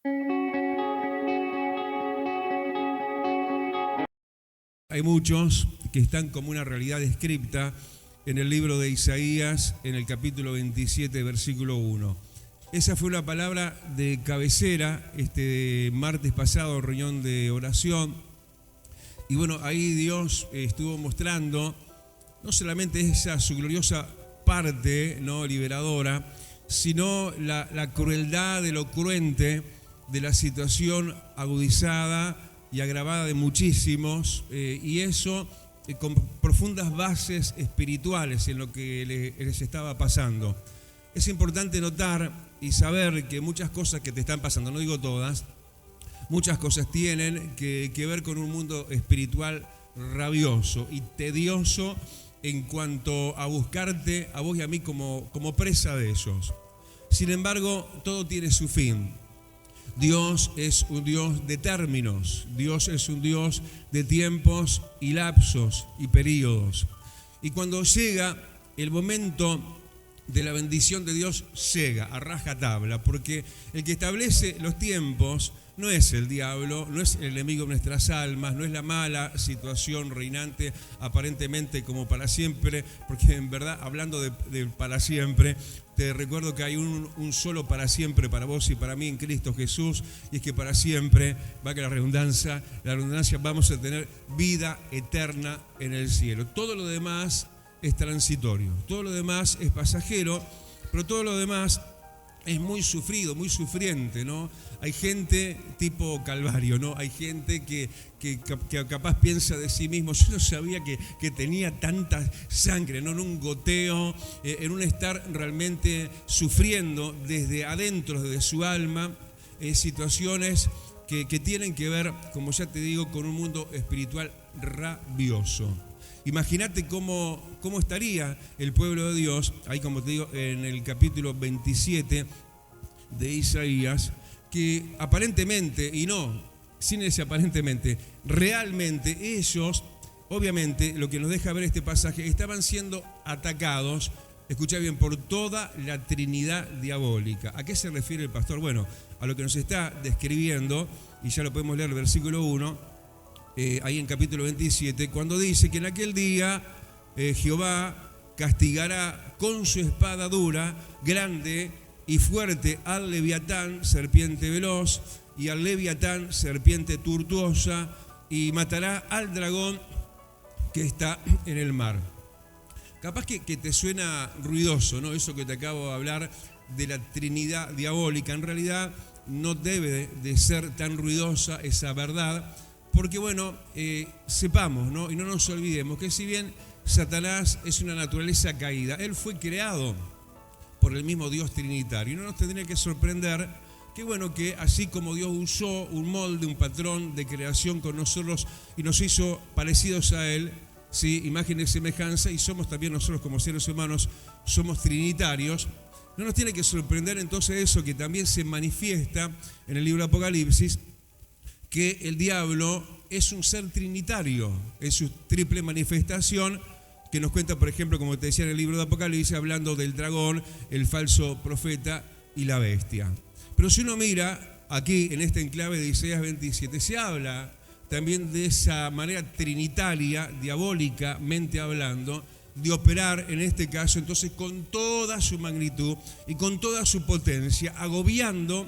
Hay muchos que están como una realidad descripta en el libro de Isaías, en el capítulo 27, versículo 1. Esa fue una palabra de cabecera este martes pasado, reunión de oración. Y bueno, ahí Dios estuvo mostrando no solamente esa su gloriosa parte, ¿no?, liberadora, sino la crueldad de lo cruente de la situación agudizada y agravada de muchísimos, y eso con profundas bases espirituales en lo que les estaba pasando. Es importante notar y saber que muchas cosas que te están pasando, no digo todas, muchas cosas tienen que ver con un mundo espiritual rabioso y tedioso en cuanto a buscarte a vos y a mí como presa de ellos. Sin embargo, todo tiene su fin. Dios es un Dios de términos, Dios es un Dios de tiempos y lapsos y períodos. Y cuando llega el momento de la bendición de Dios, llega a rajatabla, porque el que establece los tiempos no es el diablo, no es el enemigo de nuestras almas, no es la mala situación reinante aparentemente como para siempre, porque en verdad, hablando de para siempre, te recuerdo que hay un solo para siempre para vos y para mí en Cristo Jesús, y es que para siempre, va que la redundancia, vamos a tener vida eterna en el cielo. Todo lo demás es transitorio, todo lo demás es pasajero, pero todo lo demás es muy sufrido, muy sufriente, ¿no? Hay gente tipo Calvario, ¿no? Hay gente que capaz piensa de sí mismo, yo no sabía que tenía tanta sangre, ¿no? En un goteo, en un estar realmente sufriendo desde adentro, desde su alma, situaciones que tienen que ver, como ya te digo, con un mundo espiritual rabioso. Imagínate cómo estaría el pueblo de Dios, ahí como te digo, en el capítulo 27 de Isaías, que aparentemente, y no, sin ese aparentemente, realmente ellos, obviamente, lo que nos deja ver este pasaje, estaban siendo atacados, escucha bien, por toda la Trinidad diabólica. ¿A qué se refiere el pastor? Bueno, a lo que nos está describiendo, y ya lo podemos leer, versículo 1, ahí en capítulo 27, cuando dice que en aquel día Jehová castigará con su espada dura, grande y fuerte al Leviatán, serpiente veloz, y al Leviatán, serpiente tortuosa, y matará al dragón que está en el mar. Capaz que te suena ruidoso, ¿no? Eso que te acabo de hablar de la Trinidad diabólica. En realidad no debe de ser tan ruidosa esa verdad, porque bueno, sepamos, ¿no?, y no nos olvidemos que si bien Satanás es una naturaleza caída, él fue creado por el mismo Dios trinitario, y no nos tendría que sorprender que bueno, que así como Dios usó un molde, un patrón de creación con nosotros y nos hizo parecidos a él, ¿sí?, imagen y semejanza, y somos también nosotros como seres humanos, somos trinitarios, no nos tiene que sorprender entonces eso que también se manifiesta en el libro de Apocalipsis, que el diablo es un ser trinitario, es su triple manifestación, que nos cuenta, por ejemplo, como te decía en el libro de Apocalipsis, hablando del dragón, el falso profeta y la bestia. Pero si uno mira aquí en este enclave de Isaías 27, se habla también de esa manera trinitaria, diabólicamente hablando, de operar en este caso entonces con toda su magnitud y con toda su potencia, agobiando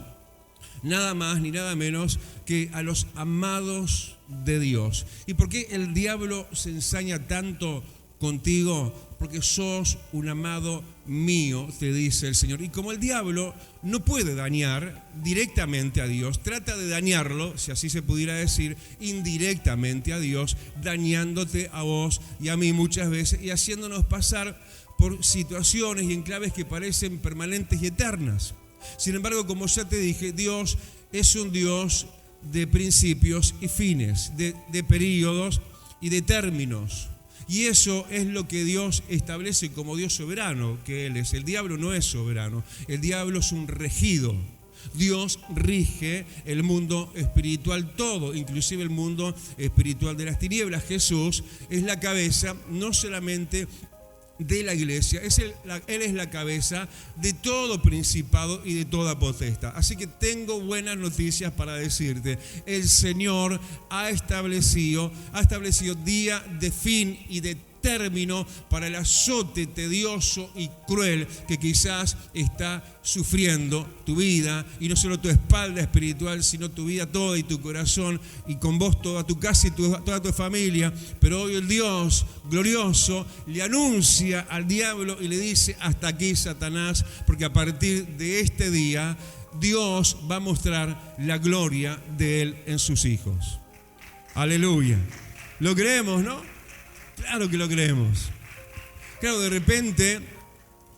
nada más ni nada menos que a los amados de Dios. ¿Y por qué el diablo se ensaña tanto contigo? Porque sos un amado mío, te dice el Señor. Y como el diablo no puede dañar directamente a Dios, trata de dañarlo, si así se pudiera decir, indirectamente a Dios, dañándote a vos y a mí muchas veces y haciéndonos pasar por situaciones y enclaves que parecen permanentes y eternas. Sin embargo, como ya te dije, Dios es un Dios de principios y fines, de períodos y de términos. Y eso es lo que Dios establece como Dios soberano que Él es. El diablo no es soberano, el diablo es un regido. Dios rige el mundo espiritual todo, inclusive el mundo espiritual de las tinieblas. Jesús es la cabeza no solamente de la iglesia. Él es la cabeza de todo principado y de toda potestad. Así que tengo buenas noticias para decirte. El Señor ha establecido día de fin y de término para el azote tedioso y cruel que quizás está sufriendo tu vida, y no solo tu espalda espiritual, sino tu vida toda y tu corazón, y con vos toda tu casa y toda tu familia. Pero hoy el Dios glorioso le anuncia al diablo y le dice: hasta aquí, Satanás, porque a partir de este día Dios va a mostrar la gloria de Él en sus hijos. Aleluya. ¿Lo creemos, no? Claro que lo creemos. Claro, de repente,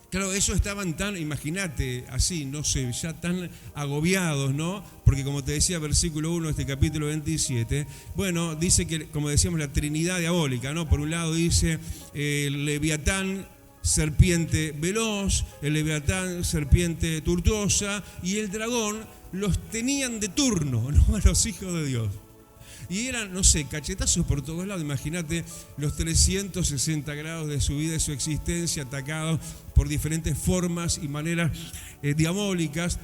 ellos estaban tan, imagínate, así, no sé, ya tan agobiados, ¿no? Porque como te decía, versículo 1 de este capítulo 27, bueno, dice que, como decíamos, la Trinidad diabólica, ¿no? Por un lado dice el Leviatán, serpiente veloz, el Leviatán, serpiente tortuosa, y el dragón, los tenían de turno, ¿no? A los hijos de Dios. Y eran, no sé, cachetazos por todos lados. Imagínate los 360 grados de su vida y su existencia atacados por diferentes formas y maneras diabólicas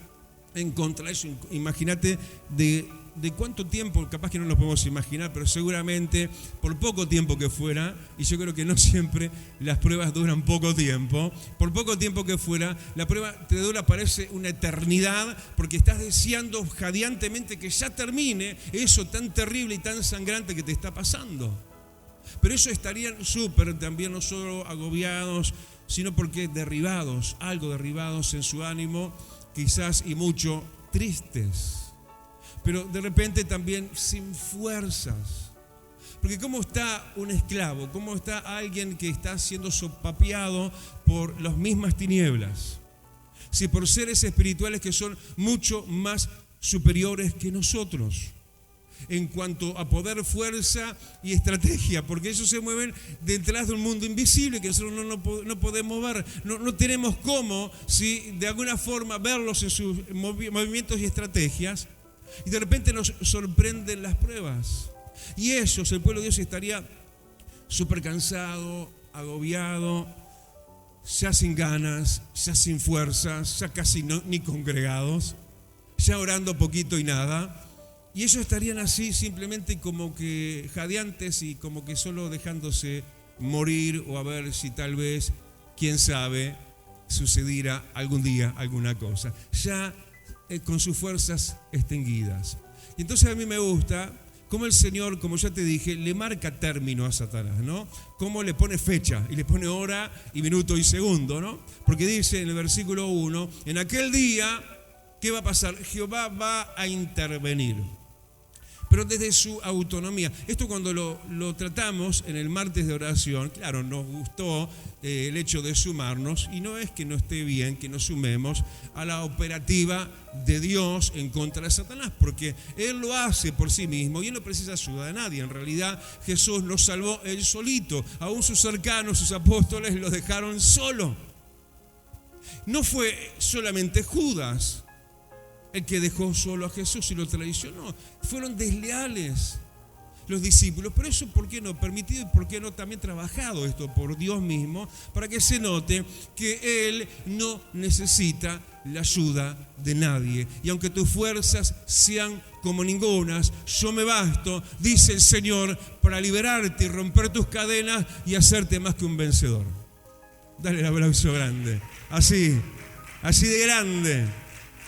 en contra de eso. Imagínate de cuánto tiempo, capaz que no nos podemos imaginar, pero seguramente por poco tiempo que fuera, y yo creo que no siempre las pruebas duran poco tiempo, por poco tiempo que fuera, la prueba te dura, parece una eternidad, porque estás deseando jadeantemente que ya termine eso tan terrible y tan sangrante que te está pasando. Pero ellos estarían súper también, no solo agobiados, sino porque derribados en su ánimo, quizás y mucho tristes. Pero de repente también sin fuerzas. Porque ¿cómo está un esclavo? ¿Cómo está alguien que está siendo sopapeado por las mismas tinieblas? Si por seres espirituales que son mucho más superiores que nosotros en cuanto a poder, fuerza y estrategia, porque ellos se mueven detrás de un mundo invisible que nosotros no podemos ver, no tenemos cómo, si de alguna forma verlos en sus movimientos y estrategias. Y de repente nos sorprenden las pruebas. Y ellos, el pueblo de Dios, estaría súper cansado, agobiado, ya sin ganas, ya sin fuerzas, ya casi ni congregados, ya orando poquito y nada. Y ellos estarían así simplemente como que jadeantes y como que solo dejándose morir, o a ver si tal vez, quién sabe, sucediera algún día alguna cosa. Ya con sus fuerzas extinguidas. Y entonces a mí me gusta cómo el Señor, como ya te dije, le marca término a Satanás, ¿no? Cómo le pone fecha y le pone hora y minuto y segundo, ¿no? Porque dice en el versículo 1, en aquel día, ¿qué va a pasar? Jehová va a intervenir, pero desde su autonomía. Esto cuando lo tratamos en el martes de oración, claro, nos gustó el hecho de sumarnos, y no es que no esté bien que nos sumemos a la operativa de Dios en contra de Satanás, porque Él lo hace por sí mismo y Él no precisa ayuda de nadie. En realidad Jesús nos salvó Él solito, aún sus cercanos, sus apóstoles lo dejaron solo. No fue solamente Judas el que dejó solo a Jesús y lo traicionó. Fueron desleales los discípulos. Pero eso, ¿por qué no? Permitido, y ¿por qué no también trabajado esto por Dios mismo? Para que se note que Él no necesita la ayuda de nadie. Y aunque tus fuerzas sean como ningunas, yo me basto, dice el Señor, para liberarte y romper tus cadenas y hacerte más que un vencedor. Dale el aplauso grande. Así de grande.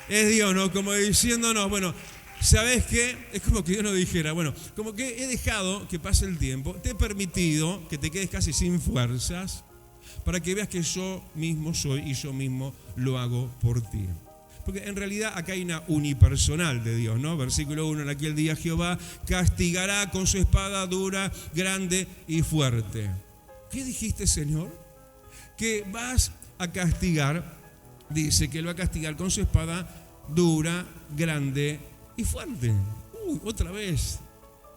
Es Dios, ¿no? Como diciéndonos, bueno, ¿sabes qué? Es como que Dios nos dijera, bueno, como que he dejado que pase el tiempo, te he permitido que te quedes casi sin fuerzas para que veas que yo mismo soy y yo mismo lo hago por ti. Porque en realidad acá hay una unipersonal de Dios, ¿no? Versículo 1, en aquel día Jehová castigará con su espada dura, grande y fuerte. ¿Qué dijiste, Señor? Que vas a castigar, dice que Él va a castigar con su espada dura, grande y fuerte. Otra vez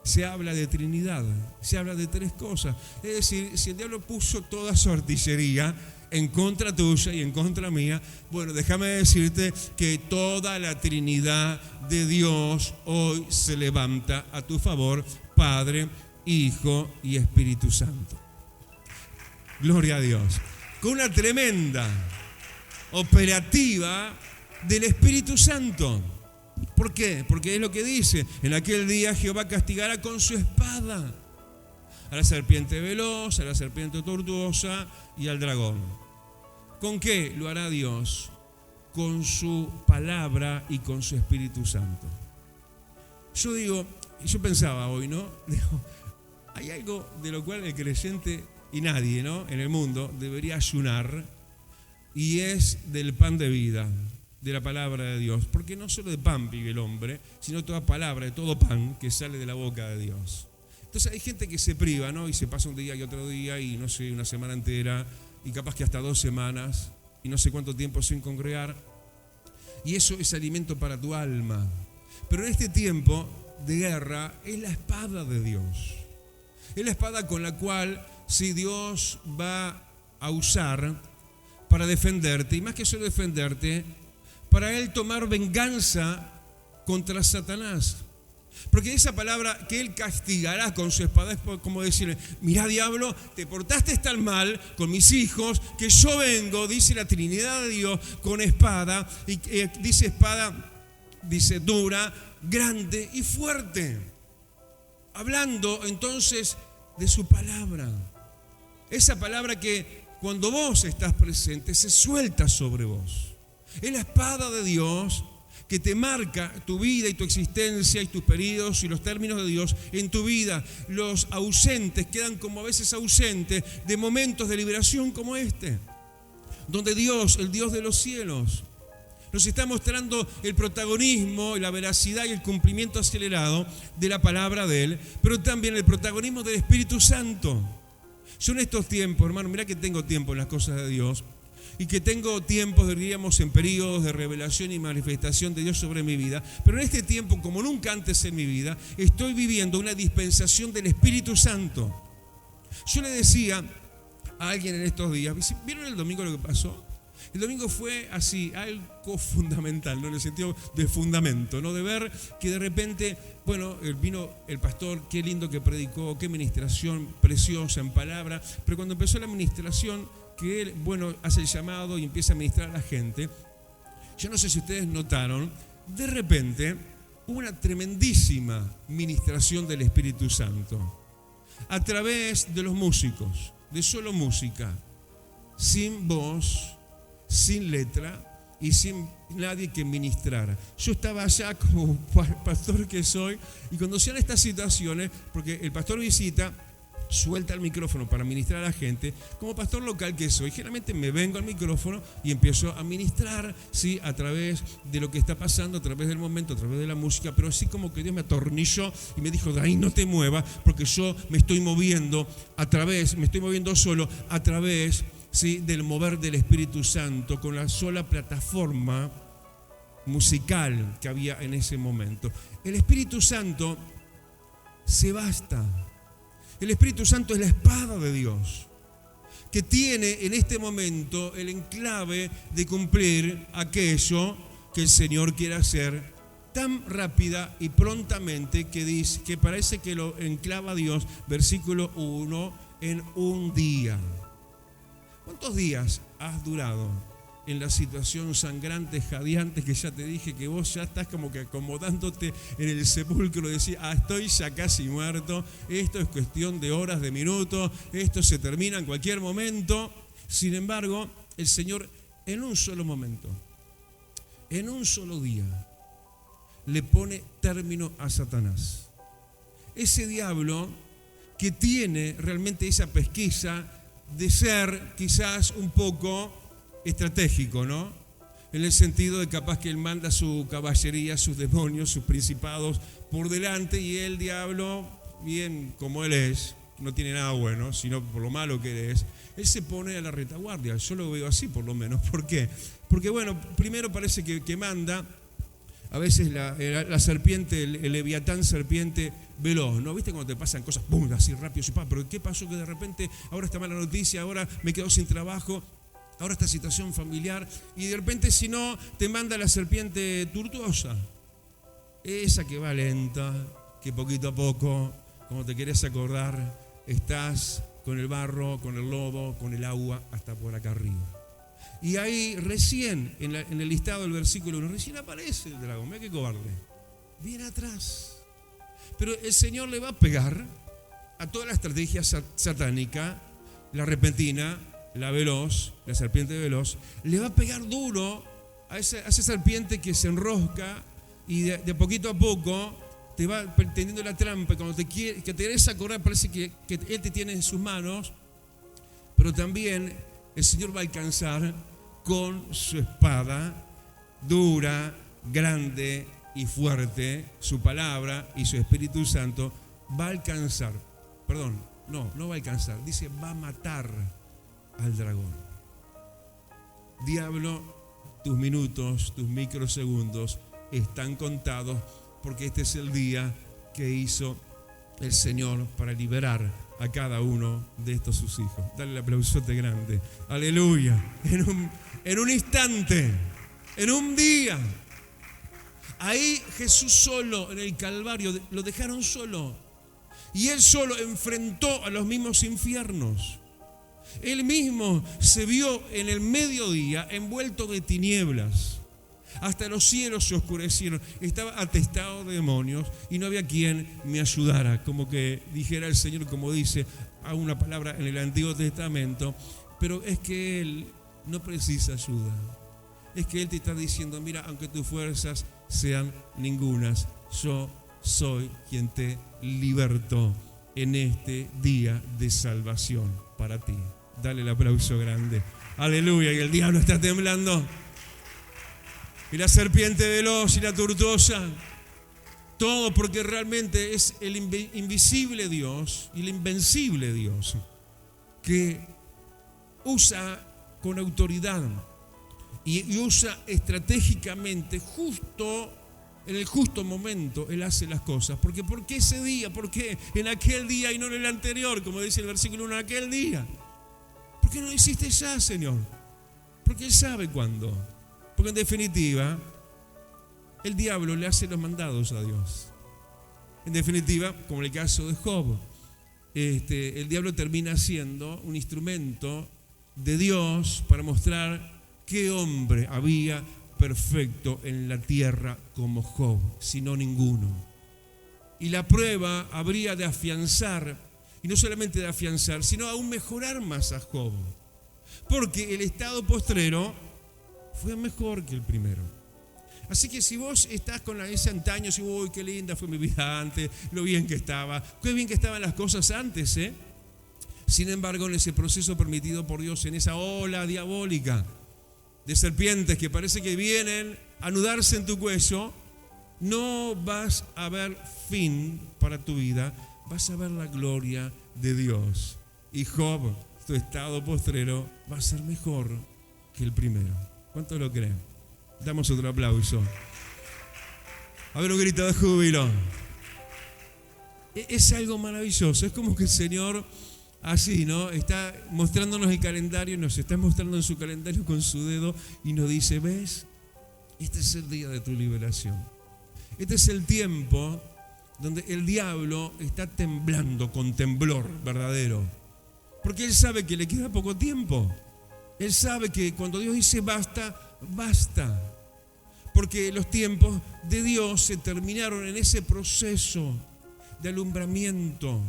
se habla de Trinidad, se habla de tres cosas. Es decir, si el diablo puso toda su artillería en contra tuya y en contra mía, bueno, déjame decirte que toda la Trinidad de Dios hoy se levanta a tu favor, Padre, Hijo y Espíritu Santo. Gloria a Dios. con una tremenda operativa del Espíritu Santo. ¿Por qué? Porque es lo que dice: en aquel día Jehová castigará con su espada a la serpiente veloz, a la serpiente tortuosa y al dragón. ¿Con qué lo hará Dios? Con su palabra y con su Espíritu Santo. Yo pensaba hoy, ¿no? Hay algo de lo cual el creyente y nadie, ¿no?, en el mundo debería ayunar, y es del pan de vida, de la palabra de Dios. Porque no solo de pan vive el hombre, sino toda palabra, de todo pan que sale de la boca de Dios. Entonces hay gente que se priva, ¿no?, y se pasa un día y otro día, y no sé, una semana entera, y capaz que hasta 2 semanas, y no sé cuánto tiempo sin congregar. Y eso es alimento para tu alma. Pero en este tiempo de guerra es la espada de Dios. Es la espada con la cual, si Dios va a usar para defenderte, y más que solo defenderte, para Él tomar venganza contra Satanás. Porque esa palabra que Él castigará con su espada es como decirle: mirá, diablo, te portaste tan mal con mis hijos, que yo vengo, dice la Trinidad de Dios, con espada, y dice espada, dice dura, grande y fuerte. Hablando entonces de su palabra. Esa palabra que cuando vos estás presente se suelta sobre vos. Es la espada de Dios que te marca tu vida y tu existencia y tus periodos y los términos de Dios en tu vida. Los ausentes quedan como a veces ausentes de momentos de liberación como este, donde Dios, el Dios de los cielos, nos está mostrando el protagonismo, la veracidad y el cumplimiento acelerado de la palabra de Él, pero también el protagonismo del Espíritu Santo. Yo en estos tiempos, hermano, mirá que tengo tiempo en las cosas de Dios, y que tengo tiempos, diríamos, en periodos de revelación y manifestación de Dios sobre mi vida, pero en este tiempo, como nunca antes en mi vida, estoy viviendo una dispensación del Espíritu Santo. Yo le decía a alguien en estos días, ¿vieron el domingo lo que pasó? El domingo fue así, algo fundamental, ¿no?, en el sentido de fundamento, ¿no?, de ver que de repente, bueno, vino el pastor, qué lindo que predicó, qué ministración preciosa en palabra, pero cuando empezó la ministración, que él, bueno, hace el llamado y empieza a ministrar a la gente, yo no sé si ustedes notaron, de repente hubo una tremendísima ministración del Espíritu Santo a través de los músicos, de solo música, sin voz, sin letra y sin nadie que ministrara. Yo estaba allá como pastor que soy, y cuando se dan estas situaciones, porque el pastor visita, suelta el micrófono para ministrar a la gente, como pastor local que soy, generalmente me vengo al micrófono y empiezo a ministrar, ¿sí?, a través de lo que está pasando, a través del momento, a través de la música, pero así como que Dios me atornilló y me dijo: de ahí no te muevas, porque yo me estoy moviendo solo a través, ¿sí?, del mover del Espíritu Santo, con la sola plataforma musical que había en ese momento. El Espíritu Santo se basta. El Espíritu Santo es la espada de Dios, que tiene en este momento el enclave de cumplir aquello que el Señor quiere hacer tan rápida y prontamente, que dice que parece que lo enclava Dios, versículo 1, en un día. ¿Cuántos días has durado en la situación sangrante, jadeante, que ya te dije que vos ya estás como que acomodándote en el sepulcro? Decís: estoy ya casi muerto, esto es cuestión de horas, de minutos, esto se termina en cualquier momento. Sin embargo, el Señor en un solo momento, en un solo día, le pone término a Satanás. Ese diablo que tiene realmente esa pesquisa de ser quizás un poco estratégico, ¿no?, en el sentido de capaz que él manda su caballería, sus demonios, sus principados por delante, y el diablo, bien como él es, no tiene nada bueno, sino por lo malo que él se pone a la retaguardia. Yo lo veo así, por lo menos. ¿Por qué? Porque, bueno, primero parece que manda a veces la serpiente, el leviatán serpiente veloz, ¿no? ¿Viste cuando te pasan cosas, ¡pum!, así rápido? Pero ¿qué pasó? Que de repente ahora está mala noticia, ahora me quedo sin trabajo, ahora esta situación familiar, y de repente, si no, te manda la serpiente tortuosa, esa que va lenta, que poquito a poco, como te querés acordar, estás con el barro, con el lodo, con el agua, hasta por acá arriba. Y ahí recién, en el listado del versículo 1, recién aparece el dragón. Mira qué cobarde. Viene atrás. Pero el Señor le va a pegar a toda la estrategia satánica, la repentina, la veloz, la serpiente veloz. Le va a pegar duro a esa serpiente que se enrosca y de poquito a poco te va tendiendo la trampa. Cuando te querés acordar, parece que Él te tiene en sus manos, pero también el Señor va a alcanzar con su espada dura, grande y fuerte, su palabra y su Espíritu Santo. Va a alcanzar, no va a alcanzar, dice va a matar al dragón. Diablo, tus minutos, tus microsegundos están contados, porque este es el día que hizo el Señor para liberar a cada uno de estos sus hijos. Dale el aplausote grande. Aleluya. En un instante, en un día. Ahí Jesús solo en el Calvario, lo dejaron solo. Y Él solo enfrentó a los mismos infiernos. Él mismo se vio en el mediodía envuelto de tinieblas. Hasta los cielos se oscurecieron. Estaba atestado de demonios y no había quien me ayudara. Como que dijera el Señor, como dice a una palabra en el Antiguo Testamento. Pero es que Él no precisa ayuda. Es que Él te está diciendo, mira, aunque tus fuerzas sean ningunas, yo soy quien te libertó en este día de salvación para ti. Dale el aplauso grande. Aleluya. Y el diablo está temblando. Y la serpiente veloz y la tortuosa. Todo porque realmente es el invisible Dios y el invencible Dios que usa con autoridad y usa estratégicamente justo en el justo momento. Él hace las cosas. ¿Por qué ese día? ¿Por qué en aquel día y no en el anterior? Como dice el versículo 1, en aquel día. ¿Por qué no lo hiciste ya, Señor? Porque Él sabe cuándo. Porque en definitiva, el diablo le hace los mandados a Dios. En definitiva, como en el caso de Job, el diablo termina siendo un instrumento de Dios para mostrar qué hombre había perfecto en la tierra como Job, sino ninguno. Y la prueba habría de afianzar, y no solamente de afianzar, sino aún mejorar más a Job. Porque el estado postrero fue mejor que el primero. Así que si vos estás con ese antaño, si uy, qué linda fue mi vida antes, lo bien que estaba, qué bien que estaban las cosas antes, ¿eh? Sin embargo, en ese proceso permitido por Dios, en esa ola diabólica de serpientes que parece que vienen a anudarse en tu cuello, no vas a ver fin para tu vida, vas a ver la gloria de Dios. Y Job, tu estado postrero, va a ser mejor que el primero. ¿Cuántos lo creen? Damos otro aplauso. A ver, un grito de júbilo. Es algo maravilloso. Es como que el Señor, así, ¿no? Está mostrándonos el calendario, nos está mostrando en su calendario con su dedo y nos dice, ¿ves? Este es el día de tu liberación. Este es el tiempo donde el diablo está temblando con temblor verdadero. Porque él sabe que le queda poco tiempo. Él sabe que cuando Dios dice basta, basta. Porque los tiempos de Dios se terminaron en ese proceso de alumbramiento.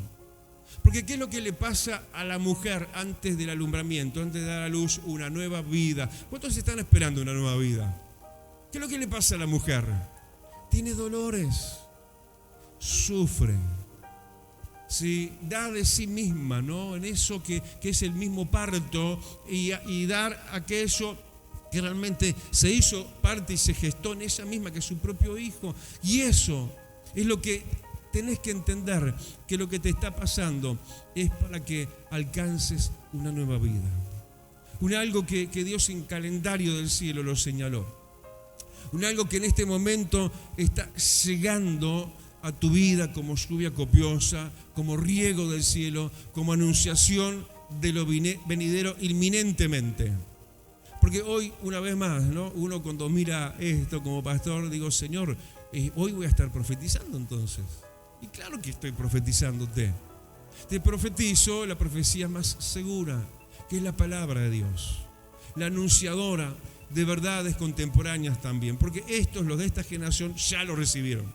Porque ¿qué es lo que le pasa a la mujer antes del alumbramiento, antes de dar a luz una nueva vida? ¿Cuántos están esperando una nueva vida? ¿Qué es lo que le pasa a la mujer? Tiene dolores, sufre, ¿sí? Da de sí misma, ¿no? En eso que es el mismo parto y dar aquello que realmente se hizo parte y se gestó en ella misma, que es su propio hijo. Y eso es lo que tenés que entender, que lo que te está pasando es para que alcances una nueva vida. Algo que Dios en calendario del cielo lo señaló. Algo que en este momento está llegando a tu vida como lluvia copiosa, como riego del cielo, como anunciación de lo venidero inminentemente. Porque hoy, una vez más, ¿no? Uno cuando mira esto como pastor, digo, Señor, hoy voy a estar profetizando entonces. Y claro que estoy profetizándote. Te profetizo la profecía más segura, que es la palabra de Dios, la anunciadora de verdades contemporáneas también, porque estos, los de esta generación, ya lo recibieron.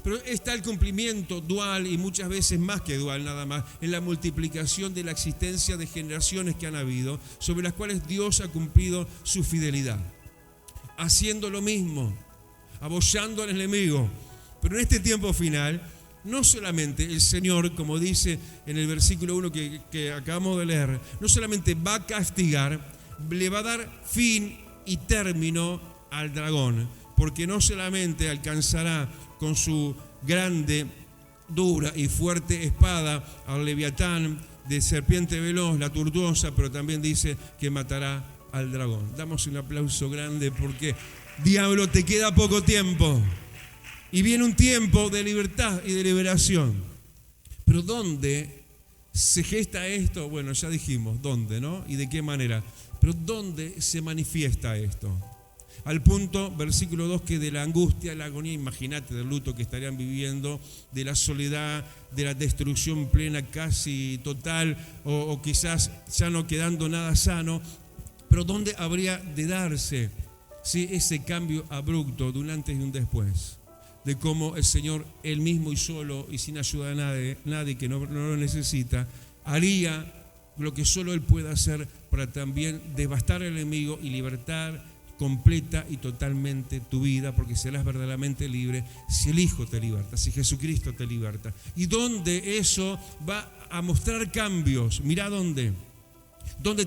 Pero está el cumplimiento dual, y muchas veces más que dual nada más, en la multiplicación de la existencia de generaciones que han habido, sobre las cuales Dios ha cumplido su fidelidad, haciendo lo mismo, abollando al enemigo. Pero en este tiempo final, no solamente el Señor, como dice en el versículo 1 que acabamos de leer, no solamente va a castigar, le va a dar fin y término al dragón, porque no solamente alcanzará con su grande, dura y fuerte espada al leviatán de serpiente veloz, la tortuosa, pero también dice que matará al dragón. Damos un aplauso grande porque, diablo, te queda poco tiempo. Y viene un tiempo de libertad y de liberación. Pero ¿dónde se gesta esto? Bueno, ya dijimos, ¿dónde, no? ¿Y de qué manera? Pero ¿dónde se manifiesta esto? Al punto, versículo 2, que de la angustia, la agonía, imagínate, del luto que estarían viviendo, de la soledad, de la destrucción plena casi total, o quizás ya no quedando nada sano, pero ¿dónde habría de darse ese cambio abrupto de un antes y un después? De cómo el Señor, Él mismo y solo y sin ayuda de nadie que no lo necesita, haría lo que solo Él puede hacer para también devastar al enemigo y libertar completa y totalmente tu vida, porque serás verdaderamente libre si el Hijo te liberta, si Jesucristo te liberta. Y donde eso va a mostrar cambios, mirá dónde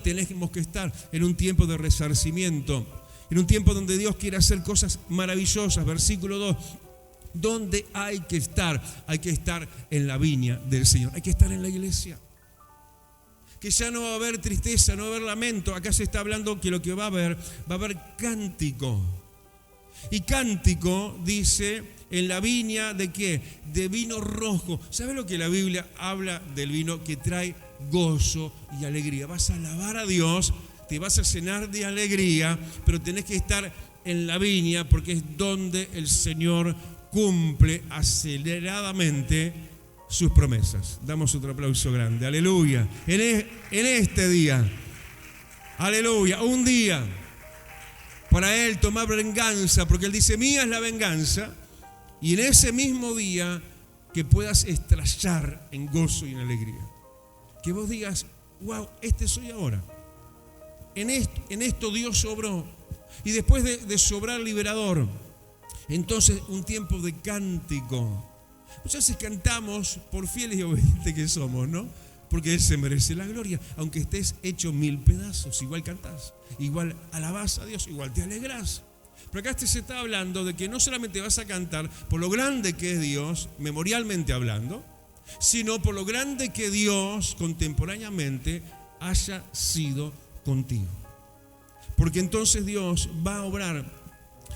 tenemos que estar, en un tiempo de resarcimiento, en un tiempo donde Dios quiere hacer cosas maravillosas. Versículo 2, ¿dónde hay que estar? Hay que estar en la viña del Señor, hay que estar en la iglesia. Que ya no va a haber tristeza, no va a haber lamento. Acá se está hablando que lo que va a haber cántico. Y cántico, dice, en la viña ¿de qué? De vino rojo. ¿Sabes lo que la Biblia habla del vino? Que trae gozo y alegría. Vas a alabar a Dios, te vas a llenar de alegría, pero tenés que estar en la viña porque es donde el Señor cumple aceleradamente sus promesas. Damos otro aplauso grande. Aleluya. En este día, aleluya, un día para Él tomar venganza, porque Él dice, mía es la venganza, y en ese mismo día que puedas estallar en gozo y en alegría. Que vos digas, wow, este soy ahora. En esto Dios sobró. Y después de sobrar liberador, entonces un tiempo de cántico. Muchas veces cantamos por fieles y obedientes que somos, ¿no? Porque Él se merece la gloria. Aunque estés hecho 1000 pedazos, igual cantás, igual alabás a Dios, igual te alegrás. Pero acá se está hablando de que no solamente vas a cantar por lo grande que es Dios, memorialmente hablando, sino por lo grande que Dios contemporáneamente haya sido contigo. Porque entonces Dios va a obrar.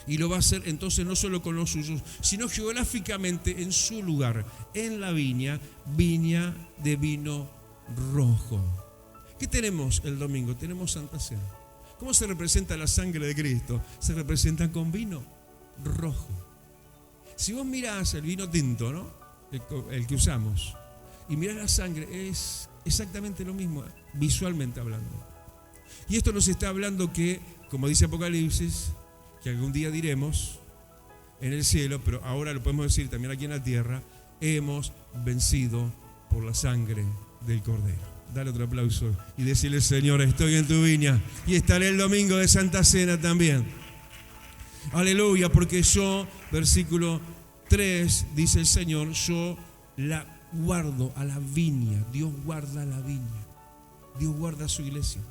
Y lo va a hacer entonces no solo con los suyos, sino geográficamente en su lugar, en la viña de vino rojo. ¿Qué tenemos el domingo? Tenemos Santa Cena. ¿Cómo se representa la sangre de Cristo? Se representa con vino rojo. Si vos mirás el vino tinto, ¿no? El que usamos, y mirás la sangre, es exactamente lo mismo, visualmente hablando. Y esto nos está hablando que, como dice Apocalipsis, que algún día diremos en el cielo, pero ahora lo podemos decir también aquí en la tierra, hemos vencido por la sangre del Cordero. Dale otro aplauso y decirle, Señor, estoy en tu viña y estaré el domingo de Santa Cena también. Aleluya, porque yo, versículo 3, dice el Señor, yo la guardo a la viña. Dios guarda la viña. Dios guarda a su iglesia.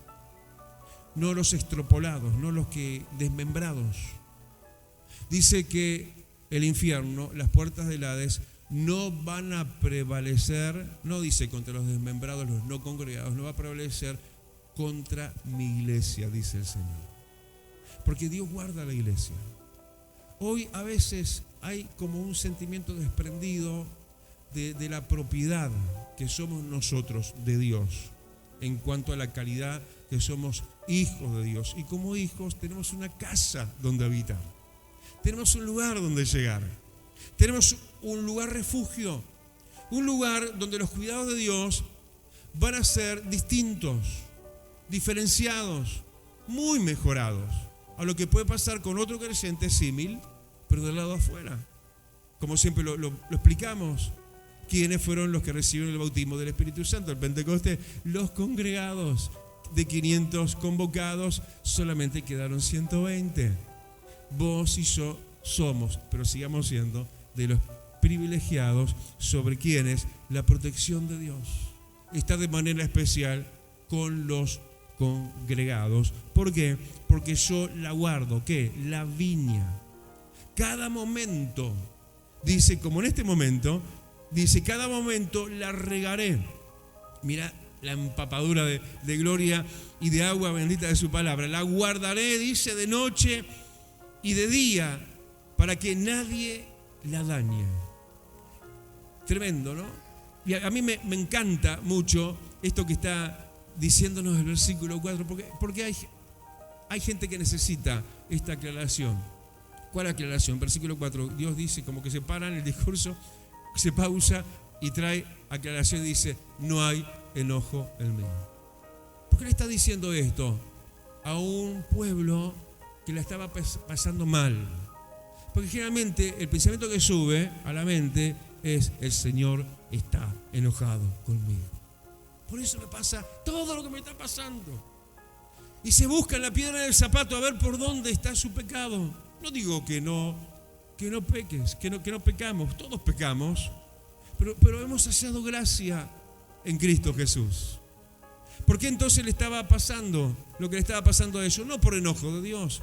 No los extrapolados, no los que desmembrados. Dice que el infierno, las puertas del Hades, no van a prevalecer, no dice contra los desmembrados, los no congregados, no va a prevalecer contra mi iglesia, dice el Señor. Porque Dios guarda la iglesia. Hoy a veces hay como un sentimiento desprendido de la propiedad que somos nosotros de Dios, en cuanto a la calidad que somos hijos de Dios. Y como hijos tenemos una casa donde habitar. Tenemos un lugar donde llegar. Tenemos un lugar refugio. Un lugar donde los cuidados de Dios van a ser distintos, diferenciados, muy mejorados a lo que puede pasar con otro creyente símil, pero del lado afuera. Como siempre lo explicamos, ¿quiénes fueron los que recibieron el bautismo del Espíritu Santo? El Pentecostés, los congregados. De 500 convocados, solamente quedaron 120. Vos y yo somos, pero sigamos siendo, de los privilegiados sobre quienes la protección de Dios está de manera especial con los congregados. ¿Por qué? Porque yo la guardo, ¿qué? La viña. Cada momento, dice, como en este momento, dice, cada momento la regaré. Mira la empapadura de gloria y de agua bendita de su palabra. La guardaré, dice, de noche y de día, para que nadie la dañe. Tremendo, ¿no? Y a mí me encanta mucho esto que está diciéndonos el versículo 4, porque hay gente que necesita esta aclaración. ¿Cuál aclaración? Versículo 4, Dios dice, como que se para en el discurso, se pausa y trae aclaración y dice, no hay enojo en mí. ¿Por qué le está diciendo esto a un pueblo que la estaba pasando mal? Porque generalmente el pensamiento que sube a la mente es, el Señor está enojado conmigo. Por eso me pasa todo lo que me está pasando. Y se busca en la piedra del zapato a ver por dónde está su pecado. No digo que no peques, que no pecamos, todos pecamos, pero hemos hallado gracia en Cristo Jesús. ¿Por qué entonces le estaba pasando lo que le estaba pasando a ellos? No por enojo de Dios,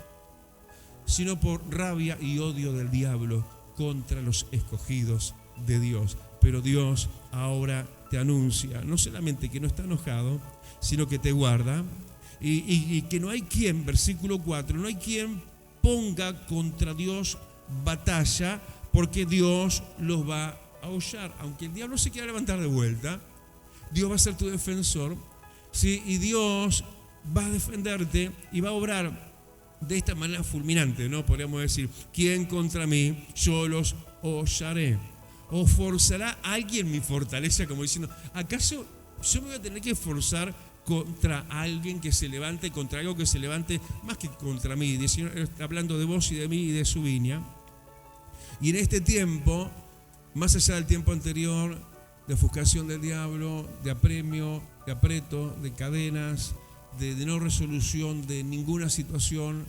sino por rabia y odio del diablo contra los escogidos de Dios. Pero Dios ahora te anuncia, no solamente que no está enojado, sino que te guarda y que no hay quien, versículo 4, no hay quien ponga contra Dios batalla, porque Dios los va a ahollar. Aunque el diablo se quiera levantar de vuelta, Dios va a ser tu defensor, ¿sí? Y Dios va a defenderte y va a obrar de esta manera fulminante, ¿no? Podríamos decir, ¿quién contra mí? Yo los hollaré. ¿O forzará alguien mi fortaleza? Como diciendo, ¿acaso yo me voy a tener que esforzar contra alguien que se levante, contra algo que se levante más que contra mí? El Señor está hablando de vos y de mí y de su viña. Y en este tiempo, más allá del tiempo anterior, de ofuscación del diablo, de apremio, de apreto, de cadenas, de no resolución de ninguna situación,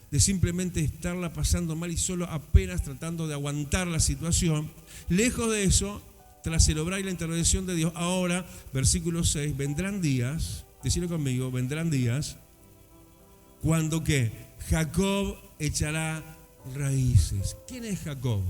de simplemente estarla pasando mal y solo apenas tratando de aguantar la situación. Lejos de eso, tras el obrar y la intervención de Dios, ahora, versículo 6, vendrán días, decirlo conmigo, vendrán días, cuando ¿qué? Jacob echará raíces. ¿Quién es Jacob?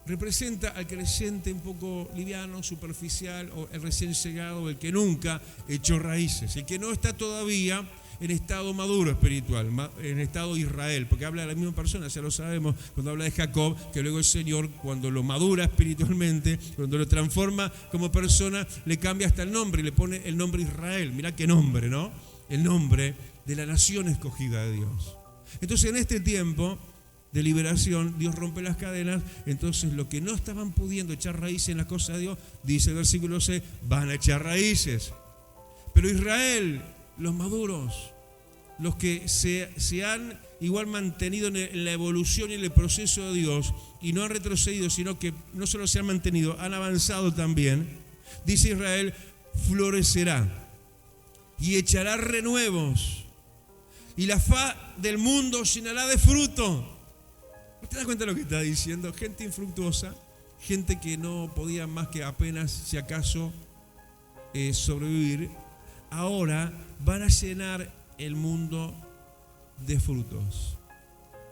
Representa al creyente un poco liviano, superficial, o el recién llegado, el que nunca echó raíces, el que no está todavía en estado maduro espiritual, en estado Israel, porque habla de la misma persona, ya lo sabemos, cuando habla de Jacob, que luego el Señor, cuando lo madura espiritualmente, cuando lo transforma como persona, le cambia hasta el nombre y le pone el nombre Israel. Mirá qué nombre, ¿no? El nombre de la nación escogida de Dios. Entonces, en este tiempo de liberación, Dios rompe las cadenas. Entonces los que no estaban pudiendo echar raíces en las cosas de Dios, dice el versículo 6, van a echar raíces. Pero Israel, los maduros, los que se han igual mantenido en la evolución y en el proceso de Dios y no han retrocedido, sino que no solo se han mantenido, han avanzado también, dice Israel, florecerá y echará renuevos y la faz del mundo llenará de fruto. ¿Te das cuenta de lo que está diciendo? Gente infructuosa, gente que no podía más que apenas, si acaso, sobrevivir, ahora van a llenar el mundo de frutos.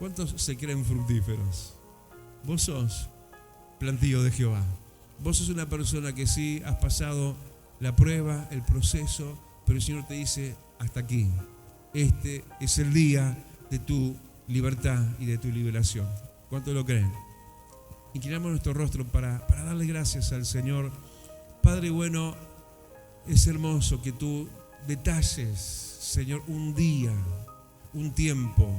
¿Cuántos se creen fructíferos? Vos sos plantío de Jehová. Vos sos una persona que sí has pasado la prueba, el proceso, pero el Señor te dice, hasta aquí. Este es el día de tu libertad y de tu liberación. ¿Cuántos lo creen? Inclinamos nuestro rostro para darle gracias al Señor. Padre bueno, es hermoso que tú detalles, Señor, un día, un tiempo,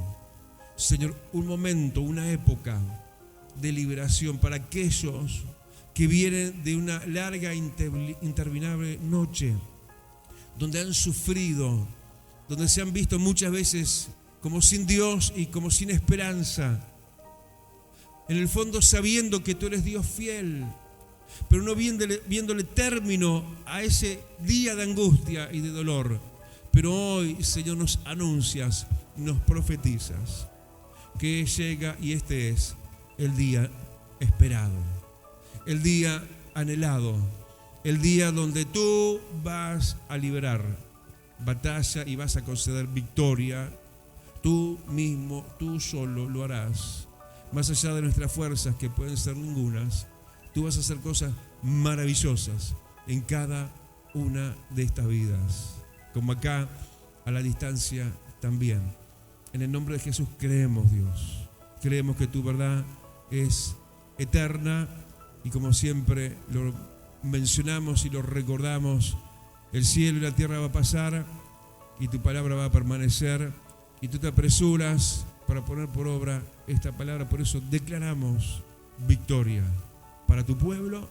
Señor, un momento, una época de liberación para aquellos que vienen de una larga, interminable noche, donde han sufrido, donde se han visto muchas veces como sin Dios y como sin esperanza. En el fondo sabiendo que tú eres Dios fiel, pero no viéndole término a ese día de angustia y de dolor. Pero hoy, Señor, nos anuncias, nos profetizas que llega y este es el día esperado, el día anhelado, el día donde tú vas a liberar batalla y vas a conceder victoria. Tú mismo, tú solo lo harás. Más allá de nuestras fuerzas, que pueden ser ningunas, tú vas a hacer cosas maravillosas en cada una de estas vidas. Como acá, a la distancia también. En el nombre de Jesús creemos, Dios. Creemos que tu verdad es eterna y como siempre lo mencionamos y lo recordamos, el cielo y la tierra va a pasar y tu palabra va a permanecer y tú te apresuras para poner por obra esta palabra. Por eso declaramos victoria para tu pueblo,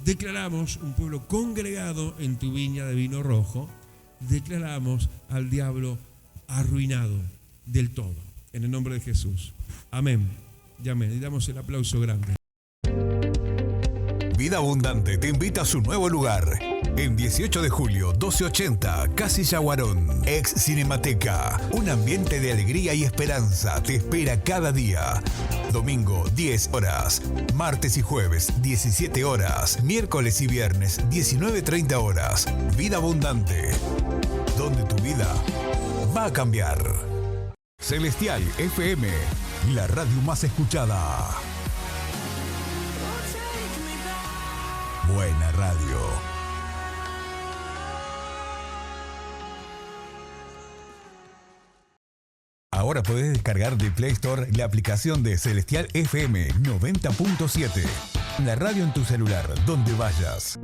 declaramos un pueblo congregado en tu viña de vino rojo, declaramos al diablo arruinado del todo, en el nombre de Jesús. Amén y amén. Y damos el aplauso grande. Vida Abundante te invita a su nuevo lugar. En 18 de julio, 1280, Casilla Guarón, ex Cinemateca. Un ambiente de alegría y esperanza te espera cada día. Domingo, 10 horas. Martes y jueves, 17 horas. Miércoles y viernes, 19:30 horas. Vida Abundante, donde tu vida va a cambiar. Celestial FM, la radio más escuchada. Buena radio. Ahora podés descargar de Play Store la aplicación de Celestial FM 90.7. La radio en tu celular, donde vayas.